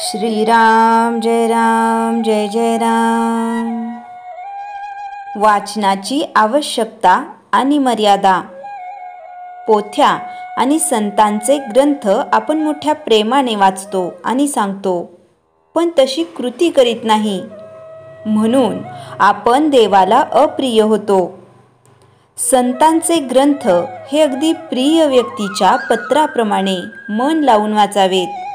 श्रीराम जय जय राम। वाचनाची आवश्यकता आणि मर्यादा। पोथ्या आणि संतांचे ग्रंथ आपण मोठ्या प्रेमाने वाचतो आणि सांगतो, पण तशी कृती करीत नाही, म्हणून आपण देवाला अप्रिय होतो। संतांचे ग्रंथ हे अगदी प्रिय व्यक्तीच्या पत्राप्रमाणे मन लावून वाचावेत।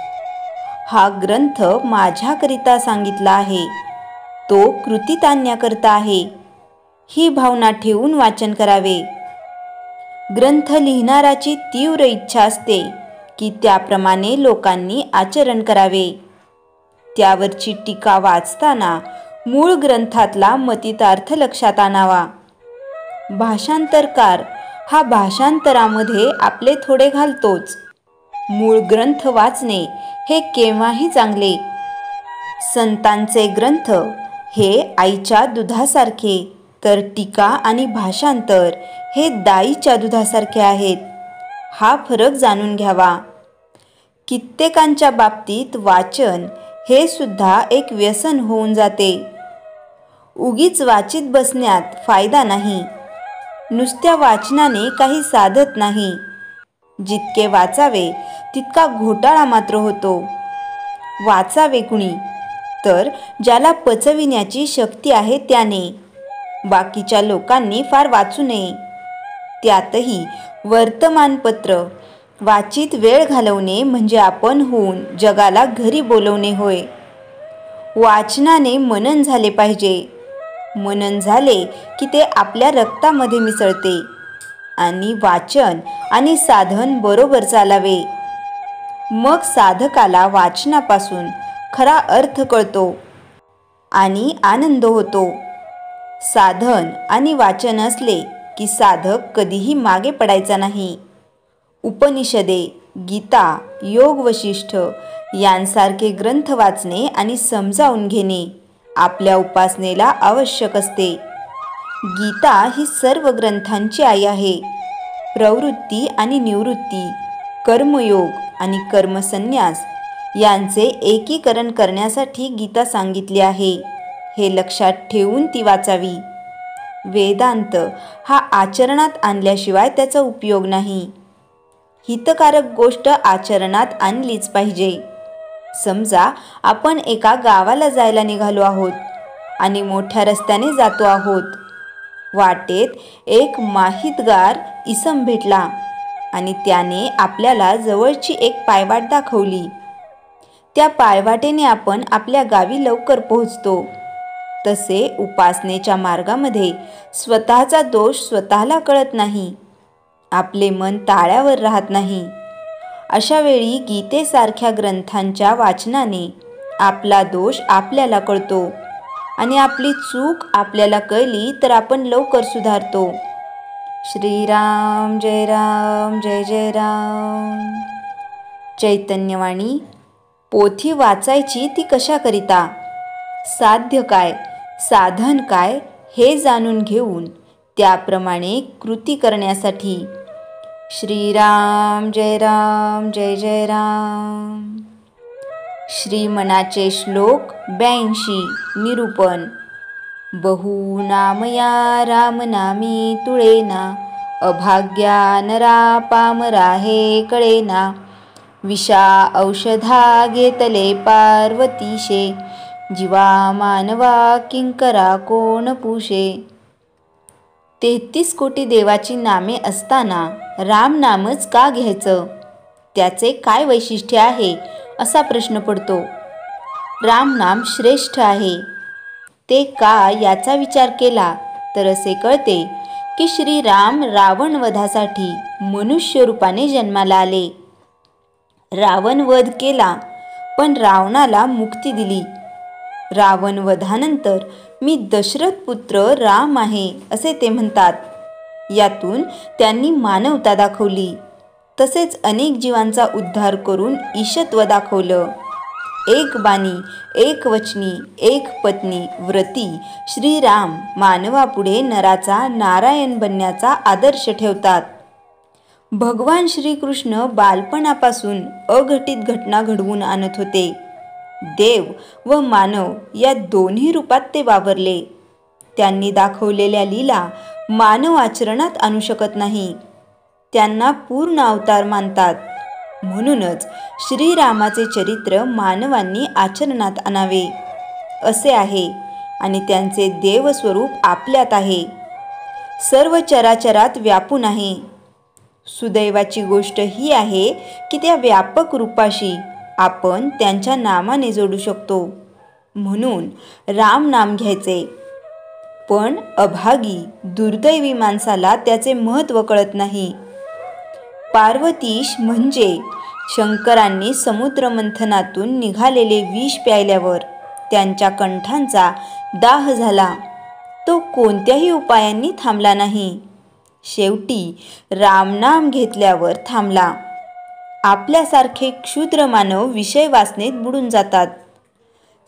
हा ग्रंथ माझ्याकरिता सांगितला आहे, तो कृतीत आणण्याकरता आहे, ही भावना ठेवून वाचन करावे। ग्रंथ लिहिणाराची तीव्र इच्छा असते की त्याप्रमाणे लोकांनी आचरण करावे। त्यावरची टीका वाचताना मूळ ग्रंथातला मतितार्थ लक्षात आणावा। भाषांतरकार हा भाषांतरामध्ये आपले थोडे घालतोच, मूळ ग्रंथ वाचणे हे केव्हाही चांगले। संतांचे ग्रंथ हे आईच्या दुधासारखे, तर टीका आणि भाषांतर हे दाईच्या दुधासारखे आहेत, हा फरक जाणून घ्यावा। कित्येकांच्या बाबतीत वाचन हे सुद्धा एक व्यसन होऊन जाते। उगीच वाचित बसण्यात फायदा नाही, नुसत्या वाचनाने काही साधत नाही। जितके वाचावे तितका घोटाळा मात्र होतो। वाचावे कुणी, तर ज्याला पचविण्याची शक्ती आहे त्याने। बाकीच्या लोकांनी फार वाचू नये। त्यातही वर्तमानपत्र वाचित वेळ घालवणे म्हणजे आपण होऊन जगाला घरी बोलवणे होय। वाचनाने मनन झाले पाहिजे। मनन झाले की ते आपल्या रक्तामध्ये मिसळते आणि वाचन आणि साधन बरोबर चालावे। मग साधकाला वाचनापासून खरा अर्थ कळतो आणि आनंद होतो। साधन आणि वाचन असले की साधक कधीही मागे पडायचा नाही। उपनिषदे, गीता, योग वशिष्ठ यांसारखे ग्रंथ वाचणे आणि समजावून घेणे आपल्या उपासनेला आवश्यक असते। गीता ही सर्व ग्रंथांची आई आहे। प्रवृत्ती आणि निवृत्ती, कर्मयोग आणि कर्मसन्यास यांचे एकीकरण करण्यासाठी गीता सांगितली आहे, हे लक्षात ठेवून ती वाचावी। वेदांत हा आचरणात आणल्याशिवाय त्याचा उपयोग नाही। हितकारक गोष्ट आचरणात आणलीच पाहिजे। समजा आपण एका गावाला जायला निघालो आहोत आणि मोठ्या रस्त्याने जातो आहोत। वाटेत एक माहितगार इसम भेटला आणि त्याने आपल्याला जवळची एक पायवाट दाखवली। त्या पायवाटेने आपण आपल्या गावी लवकर पोहोचतो। तसे उपासनेच्या मार्गामध्ये स्वतःचा दोष स्वतःला कळत नाही, आपले मन ताळ्यावर राहत नाही। अशा वेळी गीतेसारख्या ग्रंथांच्या वाचनाने आपला दोष आपल्याला कळतो आणि आपली चूक आपल्याला कळली तर आपण लवकर सुधारतो। श्रीराम जय जय राम। चैतन्यवाणी। पोथी वाचायची ती कशाकरिता, साध्य काय, साधन काय हे जाणून घेऊन त्याप्रमाणे कृती करण्यासाठी। श्रीराम जय जय राम। श्रीमनाचे श्लोक 82। निरूपण। बहु नामया रामनामी तुळेना, अभाग्या नरा पामरा हे कळेना। विषा औषधा घेतले पार्वतीशे, जीवा मानवा किंकरा कोण पुशे। 33 कोटी देवाची नामे असताना राम नामच का घ्यायचं, त्याचे काय वैशिष्ट्य आहे असा प्रश्न पडतो। राम नाम श्रेष्ठ आहे, ते का याचा विचार केला तर असे कळते की श्रीराम रावण वधासाठी मनुष्य रूपाने जन्माला आले। रावण वध केला पण रावणाला मुक्ती दिली। रावण वधानंतर मी दशरथ पुत्र राम आहे असे ते म्हणतात। यातून त्यांनी मानवता दाखवली, तसेच अनेक जीवांचा उद्धार करून ईशत्व दाखवलं। एक बाणी, एक वचनी, एक पत्नी व्रती श्रीराम मानवापुढे नराचा नारायण बनण्याचा आदर्श ठेवतात। भगवान श्रीकृष्ण बालपणापासून अघटित घटना घडवून आणत होते। देव व मानव या दोन्ही रूपात ते वावरले. त्यांनी दाखवलेल्या लीला मानव आचरणात आणू शकत नाही. त्यांना पूर्ण अवतार मानतात. म्हणूनच श्रीरामाचे चरित्र मानवांनी आचरणात आणावे असे आहे आणि त्यांचे देवस्वरूप आपल्यात आहे. सर्व चराचरात व्यापून आहे. सुदैवाची गोष्ट ही आहे की त्या व्यापक रूपाशी आपण त्यांच्या नामाने जोडू शकतो. म्हणून राम नाम घ्यायचे. पण अभागी दुर्दैवी माणसाला त्याचे महत्त्व कळत नाही. पार्वतीश म्हणजे शंकरांनी समुद्रमंथनातून निघालेले विष प्यायल्यावर त्यांच्या कंठांचा दाह झाला. तो कोणत्याही उपायांनी थांबला नाही. शेवटी रामनाम घेतल्यावर थांबला. आपल्यासारखे क्षुद्र मानव विषय वासनेत बुडून जातात.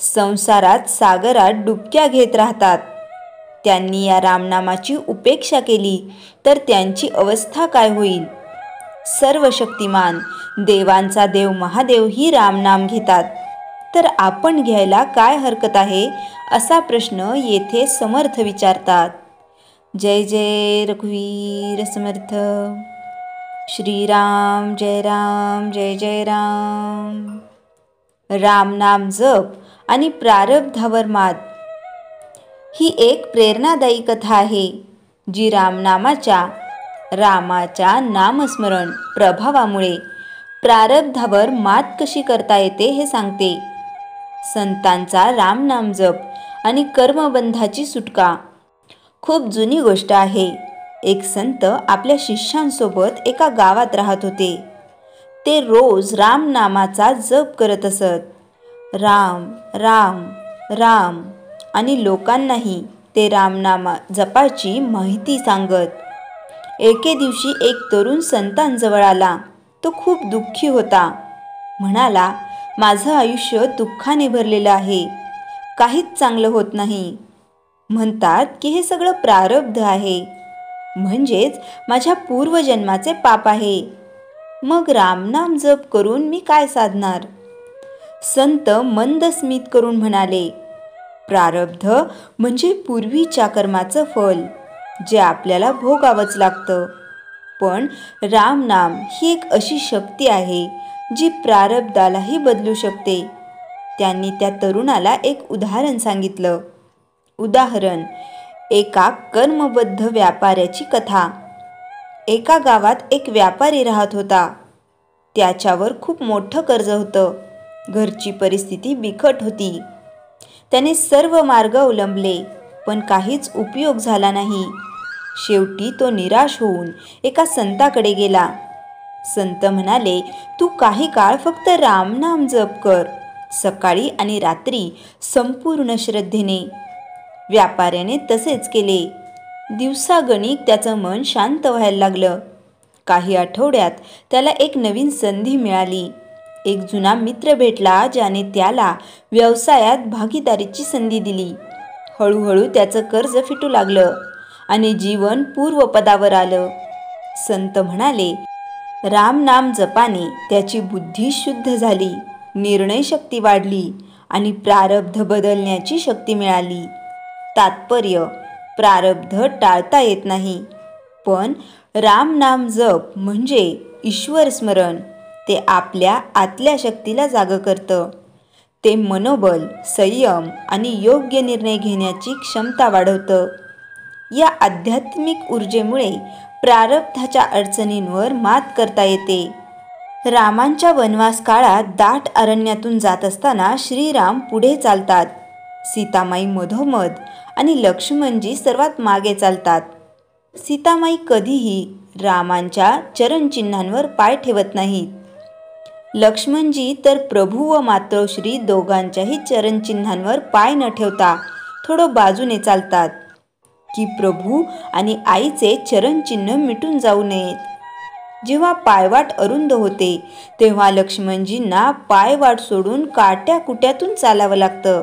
संसारात सागरात डुबक्या घेत राहतात. त्यांनी या रामनामाची उपेक्षा केली तर त्यांची अवस्था काय होईल? सर्व शक्तिमान देवांचा देव महादेव ही रामनाम घेतात, तर आपण घ्यायला काय हरकत आहे असा प्रश्न येथे समर्थ विचारतात. जय जय रघुवीर समर्थ. श्रीराम जय राम जय जय राम. रामनाम जप आणि प्रारब्धावर मात ही एक प्रेरणादायी कथा आहे, जी रामाच्या नामस्मरण प्रभावामुळे प्रारब्धावर मात कशी करता येते हे सांगते. संतांचा रामनाम जप आणि कर्मबंधाची सुटका. खूप जुनी गोष्ट आहे. एक संत आपल्या शिष्यांसोबत एका गावात राहत होते. ते रोज रामनामाचा जप करत असत. राम राम राम आणि लोकांनाही ते रामनामा जपाची माहिती सांगत. एके दिवशी एक तरुण संतांजवळ आला. तो खूप दुःखी होता. म्हणाला, माझं आयुष्य दुःखाने भरलेलं आहे. काहीच चांगलं होत नाही. म्हणतात की हे सगळं प्रारब्ध आहे, म्हणजेच माझ्या पूर्वजन्माचे पाप आहे. मग रामनाम जप करून मी काय साधणार? संत मंद स्मित करून म्हणाले, प्रारब्ध म्हणजे पूर्वीच्या कर्माचं फल, जे आपल्याला भोगावंच लागतं. पण रामनाम ही एक अशी शक्ती आहे जी प्रारब्धालाही बदलू शकते. त्यांनी त्या तरुणाला एक उदाहरण सांगितलं. उदाहरण, एका कर्मबद्ध व्यापाऱ्याची कथा. एका गावात एक व्यापारी राहत होता. त्याच्यावर खूप मोठं कर्ज होतं. घरची परिस्थिती बिकट होती. त्याने सर्व मार्ग अवलंबले, पण काहीच उपयोग झाला नाही. शेवटी तो निराश होऊन एका संताकडे गेला. संत म्हणाले, तू काही काळ फक्त रामनाम जप कर, सकाळी आणि रात्री संपूर्ण श्रद्धेने. व्यापाऱ्याने तसेच केले. दिवसागणिक त्याचं मन शांत व्हायला लागलं. काही आठवड्यात त्याला एक नवीन संधी मिळाली. एक जुना मित्र भेटला, ज्याने त्याला व्यवसायात भागीदारीची संधी दिली. हळूहळू त्याचं कर्ज फिटू लागलं आणि जीवन पूर्वपदावर आलं. संत म्हणाले, रामनाम जपाने त्याची बुद्धी शुद्ध झाली, निर्णय शक्ती वाढली आणि प्रारब्ध बदलण्याची शक्ती मिळाली. तात्पर्य, प्रारब्ध टाळता येत नाही, पण रामनाम जप म्हणजे ईश्वर स्मरण. ते आपल्या आतल्या शक्तीला जागं करतं. ते मनोबल, संयम आणि योग्य निर्णय घेण्याची क्षमता वाढवतं. या आध्यात्मिक ऊर्जेमुळे प्रारब्धाच्या अडचणींवर मात करता येते. रामांच्या वनवास काळात दाट अरण्यातून जात असताना श्रीराम पुढे चालतात. सीतामाई मधोमध आणि लक्ष्मणजी सर्वात मागे चालतात. सीतामाई कधीही रामांच्या चरणचिन्हांवर पाय ठेवत नाहीत. लक्ष्मणजी तर प्रभू व मातोश्री दोघांच्याही चरणचिन्हांवर पाय न ठेवता थोडं बाजूने चालतात, की प्रभू आणि आईचे चरणचिन्ह मिटून जाऊ नयेत. जेव्हा पायवाट अरुंद होते तेव्हा लक्ष्मणजींना पायवाट सोडून काट्या कुट्यातून चालावं लागतं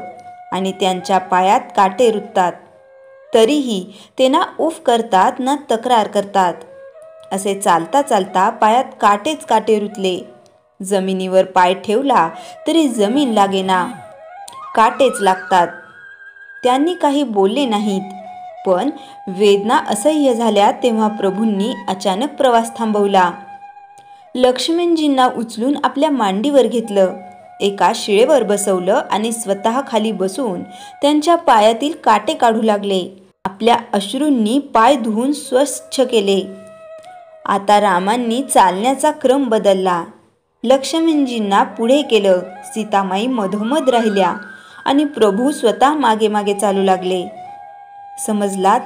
आणि त्यांच्या पायात काटे रुततात. तरीही ते ना उफ करतात ना तक्रार करतात. असे चालता चालता पायात काटेच काटे रुतले. जमिनीवर पाय ठेवला तरी जमीन लागेना. काटेच लागतात. त्यांनी काही बोलले नाहीत, पण वेदना असह्य झाल्या तेव्हा प्रभूंनी अचानक प्रवास थांबवला. लक्ष्मणजींना उचलून आपल्या मांडीवर घेतलं, एका शिळेवर बसवलं आणि स्वतः खाली बसून त्यांच्या पायातील काटे काढू लागले. आपल्या अश्रूंनी पाय धुवून स्वच्छ केले. आता रामांनी चालण्याचा क्रम बदलला. लक्ष्मणजींना पुढे केलं, सीतामाई मधोमध राहिल्या आणि प्रभू स्वतः मागे मागे चालू लागले. समजलात?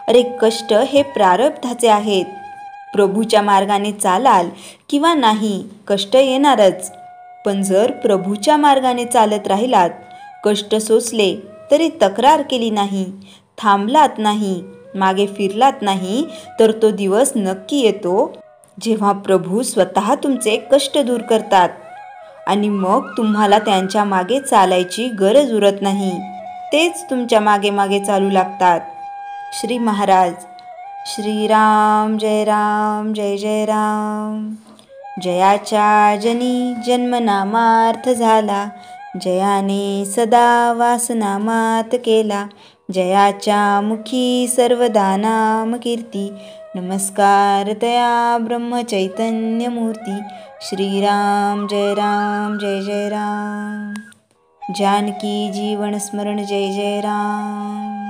अरे कष्ट हे प्रारब्धाचे आहेत. प्रभूच्या मार्गाने चालाल किंवा नाही, कष्ट येणारच. पण जर प्रभूच्या मार्गाने चालत राहिलात, कष्ट सोसले तरी तक्रार केली नाही, थांबलात नाही, मागे फिरलात नाही, तर तो दिवस नक्की येतो जेव्हा प्रभू स्वतः तुमचे कष्ट दूर करतात आणि मग तुम्हाला त्यांच्या मागे चालायची गरज उरत नाही. तेच तुमच्या मागे मागे चालू लागतात. श्री महाराज. श्रीराम जय राम जय जय राम. जयाच्या जनी जन्मनामार्थ झाला, जयाने सदा वासनामात केला. जयाच्या मुखी सर्वदा नाम कीर्ती, नमस्कार तया ब्रह्मचैतन्य मूर्ती. श्रीराम जय राम जय जय राम. जानकी जीवन स्मरण जय जय राम.